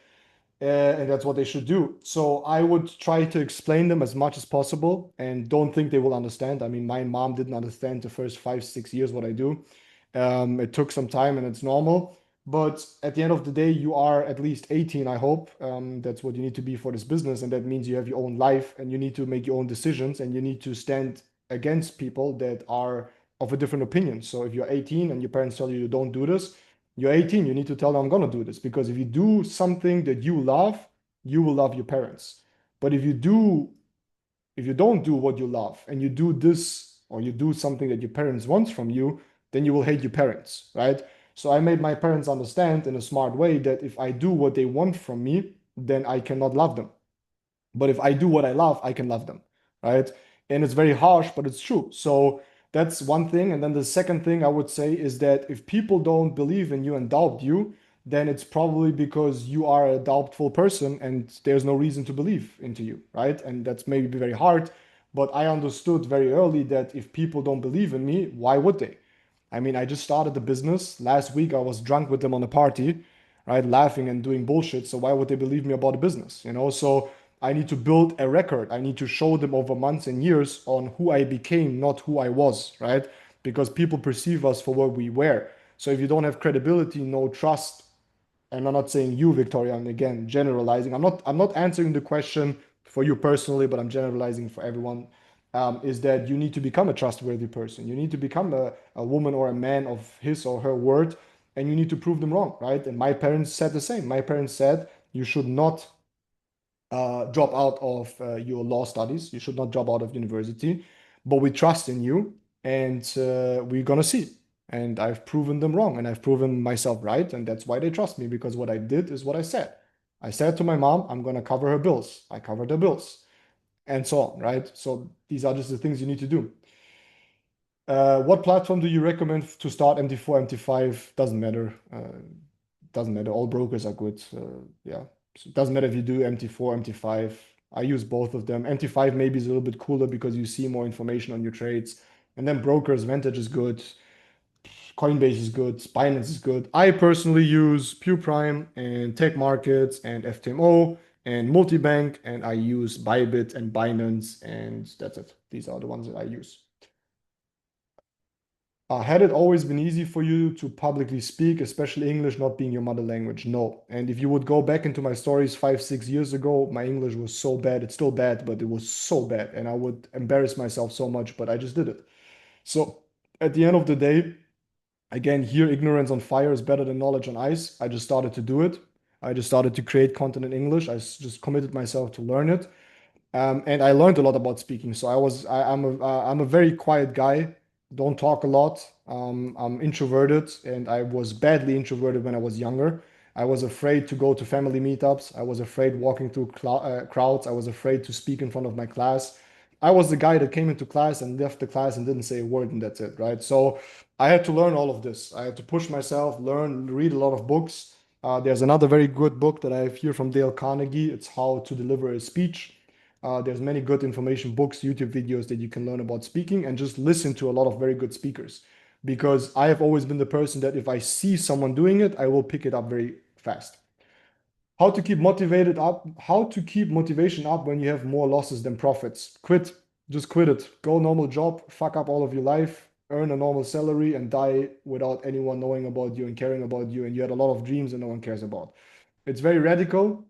And that's what they should do. So I would try to explain them as much as possible and don't think they will understand. I mean, my mom didn't understand the first 5, 6 years what I do. It took some time and it's normal. But at the end of the day, you are at least 18, I hope. That's what you need to be for this business. And that means you have your own life and you need to make your own decisions and you need to stand against people that are of a different opinion. So if you're 18 and your parents tell you you don't do this, you're 18, you need to tell them I'm going to do this because if you do something that you love, you will love your parents. But if you don't do what you love and you do this or you do something that your parents want from you, then you will hate your parents, right? So I made my parents understand in a smart way that if I do what they want from me, then I cannot love them. But if I do what I love, I can love them, right? And it's very harsh, but it's true. So that's one thing. And then the second thing I would say is that if people don't believe in you and doubt you, then it's probably because you are a doubtful person and there's no reason to believe into you, right? And that's maybe very hard, but I understood very early that if people don't believe in me, why would they? I mean, I just started the business. Last week I was drunk with them on a party, right? Laughing and doing bullshit. So why would they believe me about the business? So I need to build a record. I need to show them over months and years on who I became, not who I was, right? Because people perceive us for what we were. So if you don't have credibility, no trust, and I'm not saying you, Victoria, I'm again generalizing. I'm not answering the question for you personally, but I'm generalizing for everyone. Is that you need to become a trustworthy person. You need to become a woman or a man of his or her word, and you need to prove them wrong, right? And my parents said the same. My parents said you should not drop out of your law studies. You should not drop out of university, but we trust in you, and we're gonna see. And I've proven them wrong, and I've proven myself right, and that's why they trust me because what I did is what I said. I said to my mom, I'm gonna cover her bills. I covered her bills, and so on, right? So these are just the things you need to do. What platform do you recommend to start MT4, MT5? Doesn't matter. Doesn't matter. All brokers are good. Yeah. So it doesn't matter if you do MT4, MT5. I use both of them. MT5 maybe is a little bit cooler because you see more information on your trades. And then brokers, Vantage is good. Coinbase is good. Binance is good. I personally use Pure Prime and Tech Markets and FTMO and Multibank, and I use Bybit and Binance, and that's it. These are the ones that I use. Had it always been easy for you to publicly speak, especially English not being your mother language? No. And if you would go back into my stories 5, 6 years ago, my English was so bad. It's still bad, but it was so bad. And I would embarrass myself so much, but I just did it. So at the end of the day, again, here, ignorance on fire is better than knowledge on ice. I just started to do it. I just started to create content in English. Just committed myself to learn it. And I learned a lot about speaking. So I'm a very quiet guy. Don't talk a lot. I'm introverted, and I was badly introverted when I was younger. I was afraid to go to family meetups. I was afraid walking through crowds. I was afraid to speak in front of my class. I was the guy that came into class and left the class and didn't say a word, and that's it, right? So I had to learn all of this. I had to push myself, learn, read a lot of books. There's another very good book that I have here from Dale Carnegie. It's How to Deliver a Speech. There's many good information books, YouTube videos that you can learn about speaking and just listen to a lot of very good speakers. Because I have always been the person that if I see someone doing it, I will pick it up very fast. How to keep motivation up when you have more losses than profits? Quit. Just quit it. Go normal job, fuck up all of your life, earn a normal salary, and die without anyone knowing about you and caring about you. And you had a lot of dreams that no one cares about. It's very radical,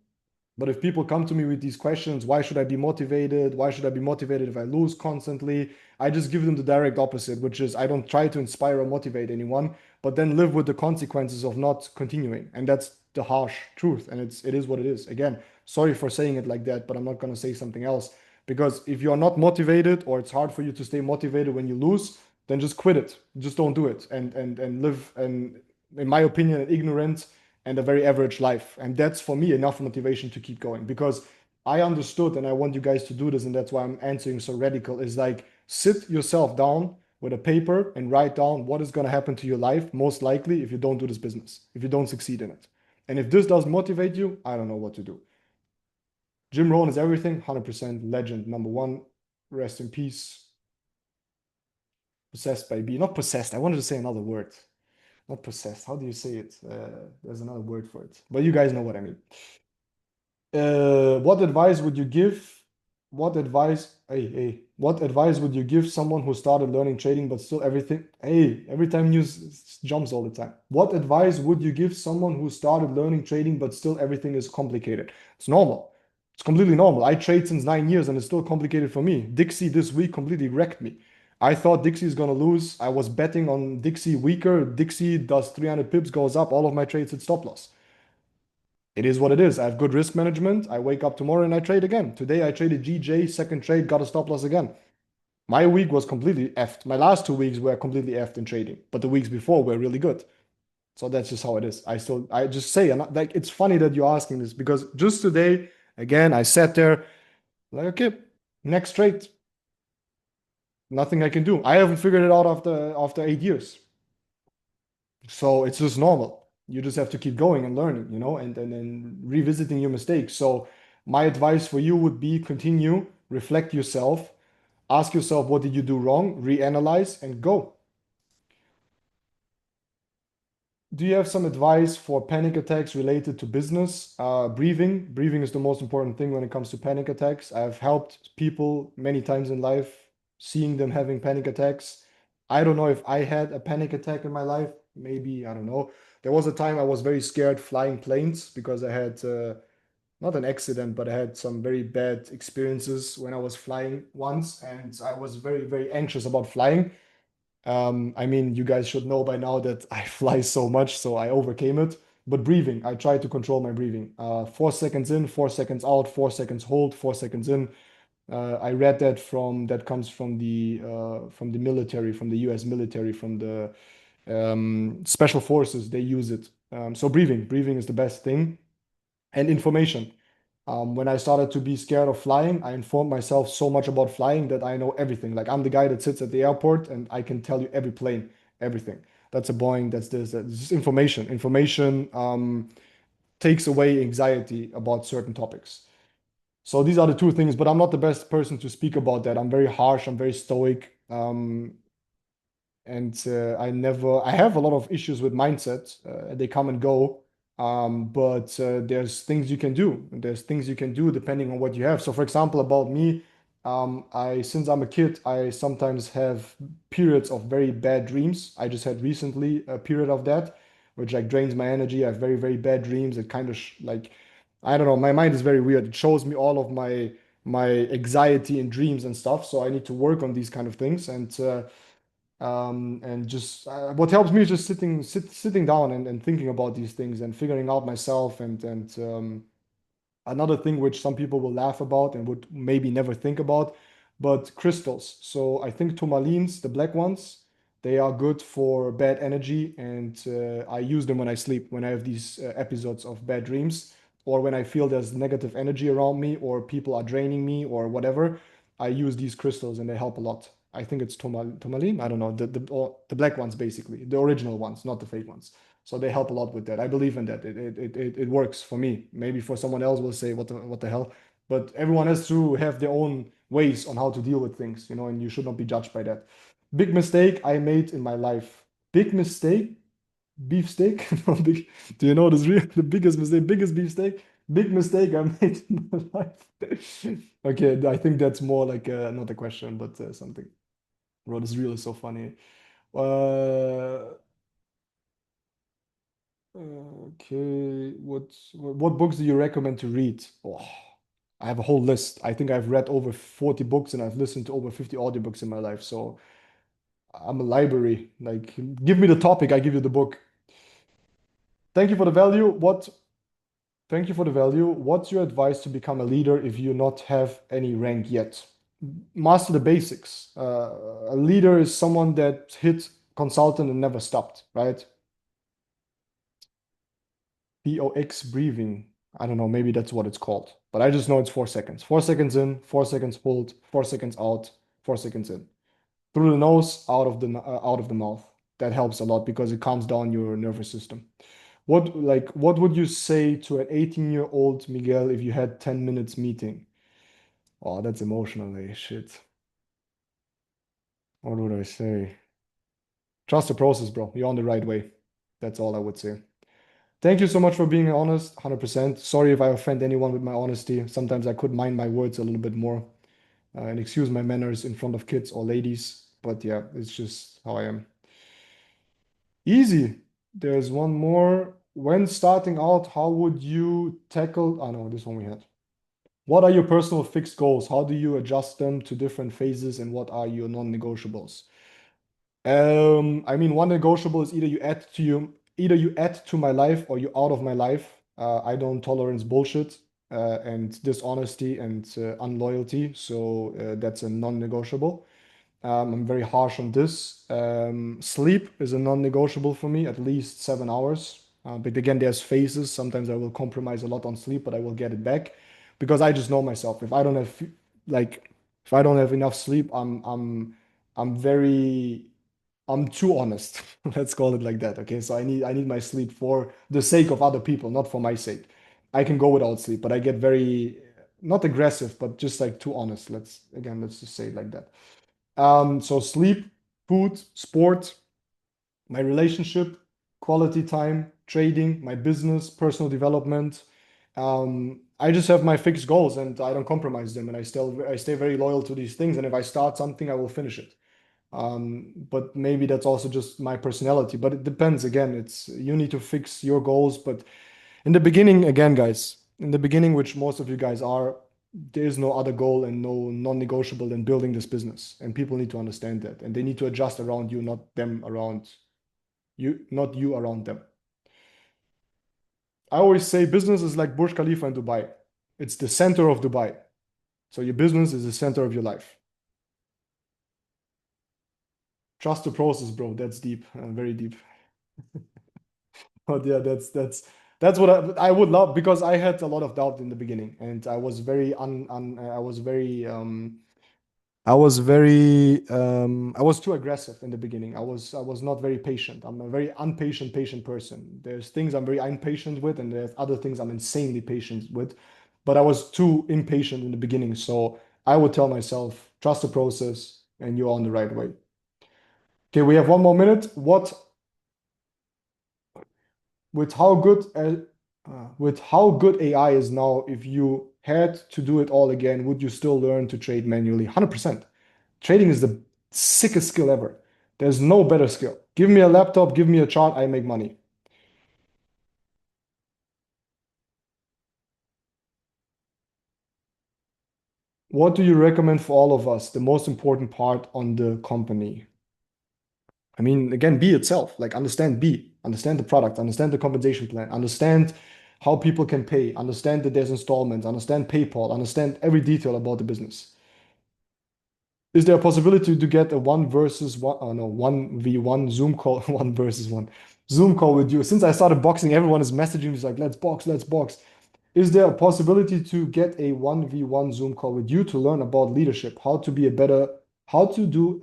but if people come to me with these questions, why should I be motivated? Why should I be motivated if I lose constantly? I just give them the direct opposite, which is I don't try to inspire or motivate anyone, but then live with the consequences of not continuing. And that's the harsh truth. And it is what it is. Again, sorry for saying it like that, but I'm not gonna say something else. Because if you are not motivated or it's hard for you to stay motivated when you lose, then just quit it. Just don't do it and live and in my opinion, an ignorant and a very average life. And that's for me enough motivation to keep going because I understood and I want you guys to do this. And that's why I'm answering so radical is like sit yourself down with a paper and write down what is going to happen to your life, most likely, if you don't do this business, if you don't succeed in it. And if this doesn't motivate you, I don't know what to do. Jim Rohn is everything, 100% legend, number one. Rest in peace. Possessed by B. Not possessed. I wanted to say another word. Not possessed. How do you say it? There's another word for it. But you guys know what I mean. What advice would you give? What advice would you give someone who started learning trading but still everything? Hey, every time news jumps all the time. What advice would you give someone who started learning trading but still everything is complicated? It's normal. It's completely normal. I trade since 9 years and it's still complicated for me. Dixie this week completely wrecked me. I thought Dixie is gonna lose. I was betting on Dixie weaker. Dixie does 300 pips, goes up. All of my trades hit stop loss. It is what it is. I have good risk management. I wake up tomorrow and I trade again. Today I traded GJ, second trade, got a stop loss again. My week was completely effed. My last 2 weeks were completely effed in trading, but the weeks before were really good. So that's just how it is. I just say, and like, it's funny that you're asking this because just today, again, I sat there like, okay, next trade, nothing I can do. I haven't figured it out after 8 years. So it's just normal. You just have to keep going and learning, and revisiting your mistakes. So my advice for you would be continue, reflect yourself, ask yourself what did you do wrong, reanalyze and go. Do you have some advice for panic attacks related to business? Breathing. Breathing is the most important thing when it comes to panic attacks. I've helped people many times in life, seeing them having panic attacks. I don't know if I had a panic attack in my life. Maybe, I don't know. There was a time I was very scared flying planes because I had not an accident, but I had some very bad experiences when I was flying once, and I was very, very anxious about flying. I mean, you guys should know by now that I fly so much, so I overcame it. But breathing, I try to control my breathing. 4 seconds in, 4 seconds out, 4 seconds hold, 4 seconds in. I read that that comes from the military, from the U.S. military, from the special forces. They use it. So breathing is the best thing. And information. When I started to be scared of flying, I informed myself so much about flying that I know everything. Like I'm the guy that sits at the airport and I can tell you every plane, everything. That's a Boeing, that's this, that's just information. Information takes away anxiety about certain topics. So these are the two things, but I'm not the best person to speak about that. I'm very harsh, I'm very stoic. And I have a lot of issues with mindset. They come and go. But there's things you can do. There's things you can do depending on what you have. So, for example, about me, since I'm a kid, I sometimes have periods of very bad dreams. I just had recently a period of that, which like drains my energy. I have very, very bad dreams. It kind of like, I don't know, my mind is very weird. It shows me all of my anxiety in dreams and stuff. So I need to work on these kind of things. And just what helps me is just sitting down and thinking about these things and figuring out myself and another thing which some people will laugh about and would maybe never think about, but crystals. So I think tourmalines, the black ones, they are good for bad energy, and I use them when I sleep, when I have these episodes of bad dreams, or when I feel there's negative energy around me, or people are draining me, or whatever. I use these crystals, and they help a lot. I think it's tourmaline. I don't know the black ones basically, the original ones, not the fake ones. So they help a lot with that. I believe in that. It works for me. Maybe for someone else will say what the hell. But everyone has to have their own ways on how to deal with things, and you should not be judged by that. Big mistake I made in my life. Big mistake, beefsteak. No, do you know this real the biggest mistake, biggest beefsteak? Big mistake I made in my life. Okay, I think that's more like not a question, but something. Bro, this reel is so funny. Uh, Okay, what books do you recommend to read? Oh, I have a whole list. I think I've read over 40 books and I've listened to over 50 audiobooks in my life. So I'm a library. Like, give me the topic, I give you the book. Thank you for the value. Thank you for the value. What's your advice to become a leader if you not have any rank yet? Master the basics. A leader is someone that hit consultant and never stopped, right? POX breathing. I don't know, maybe that's what it's called. But I just know it's 4 seconds. 4 seconds in, 4 seconds hold, 4 seconds out, 4 seconds in. Through the nose, out of the mouth. That helps a lot because it calms down your nervous system. What would you say to an 18-year-old Miguel if you had 10 minutes meeting? Oh, that's emotional, shit. What would I say? Trust the process, bro. You're on the right way. That's all I would say. Thank you so much for being honest, 100%. Sorry if I offend anyone with my honesty. Sometimes I could mind my words a little bit more and excuse my manners in front of kids or ladies. But yeah, it's just how I am. Easy. There's one more. When starting out, how would you tackle? Oh no, this one we had. What are your personal fixed goals? How do you adjust them to different phases, and what are your non-negotiables? I mean, one negotiable is either you add to my life or you out of my life. I don't tolerance bullshit and dishonesty and unloyalty, so that's a non-negotiable. I'm very harsh on this. Sleep is a non-negotiable for me, at least 7 hours. But again, there's phases. Sometimes I will compromise a lot on sleep, but I will get it back because I just know myself. Like, if I don't have enough sleep, I'm very I'm too honest. Let's call it like that. Okay. So I need my sleep for the sake of other people, not for my sake. I can go without sleep, but I get very not aggressive, but just like too honest. Let's just say it like that. So sleep, food, sport, my relationship, quality time, trading, my business, personal development. I just have my fixed goals and I don't compromise them, and I stay very loyal to these things. And if I start something, I will finish it. But maybe that's also just my personality. But it depends. Again, it's you need to fix your goals. But in the beginning, again, guys, in the beginning, which most of you guys are, there is no other goal and no non-negotiable than building this business. And people need to understand that. And they need to adjust around you, not them around you, not you around them. I always say business is like Burj Khalifa in Dubai. It's the center of Dubai. So your business is the center of your life. Trust the process, bro. That's deep, very deep. But yeah, that's what I would love because I had a lot of doubt in the beginning, and I was very I was too aggressive in the beginning. I was not very patient. I'm a very patient person. There's things I'm very impatient with, and there's other things I'm insanely patient with. But I was too impatient in the beginning. So I would tell myself, trust the process, and you're on the right way. Okay, we have 1 more minute. What with how good with how good AI is now, if you had to do it all again, would you still learn to trade manually? 100%. Trading is the sickest skill ever. There's no better skill. Give me a laptop, give me a chart, I make money. What do you recommend for all of us? The most important part on the company. I mean, again, be itself. Like understand the product, understand the compensation plan, understand how people can pay, understand that there's installments, understand PayPal, understand every detail about the business. Is there a possibility to get a one versus one, oh no, 1v1 Zoom call, one versus one Zoom call with you? Since I started boxing, everyone is messaging me like, let's box, let's box. Is there a possibility to get a 1v1 Zoom call with you to learn about leadership, how to do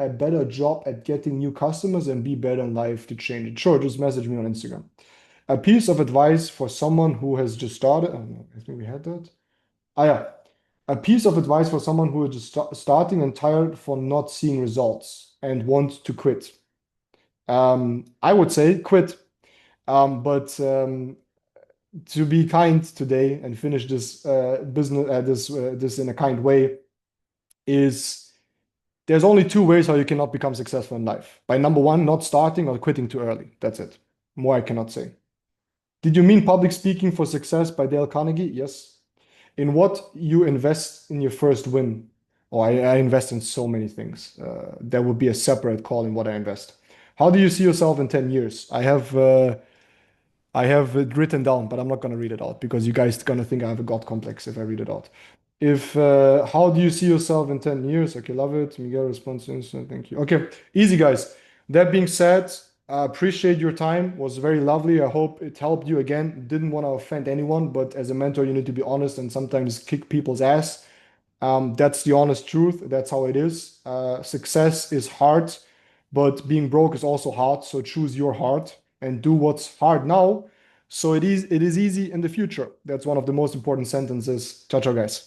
a better job at getting new customers and be better in life to change it? Sure, just message me on Instagram. A piece of advice for someone who has just started. Oh, no, I think we had that. Ah, yeah. A piece of advice for someone who is just starting and tired for not seeing results and want to quit. I would say quit. But to be kind today and finish this this in a kind way is there's only two ways how you cannot become successful in life. By number one, not starting or quitting too early. That's it. More I cannot say. Did you mean Public Speaking for Success by Dale Carnegie? Yes. In what you invest in your first win? Oh, I invest in so many things. There would be a separate call in what I invest. How do you see yourself in 10 years? I have it written down, but I'm not gonna read it out because you guys gonna think I have a God complex if I read it out. If How do you see yourself in 10 years? Okay, love it. Miguel responses. Thank you. Okay, easy guys. That being said, I appreciate your time. Was very lovely. I hope it helped you again. Didn't want to offend anyone, but as a mentor, you need to be honest and sometimes kick people's ass. That's the honest truth. That's how it is. Success is hard, but being broke is also hard. So choose your heart and do what's hard now. So it is easy in the future. That's one of the most important sentences. Ciao, ciao, guys.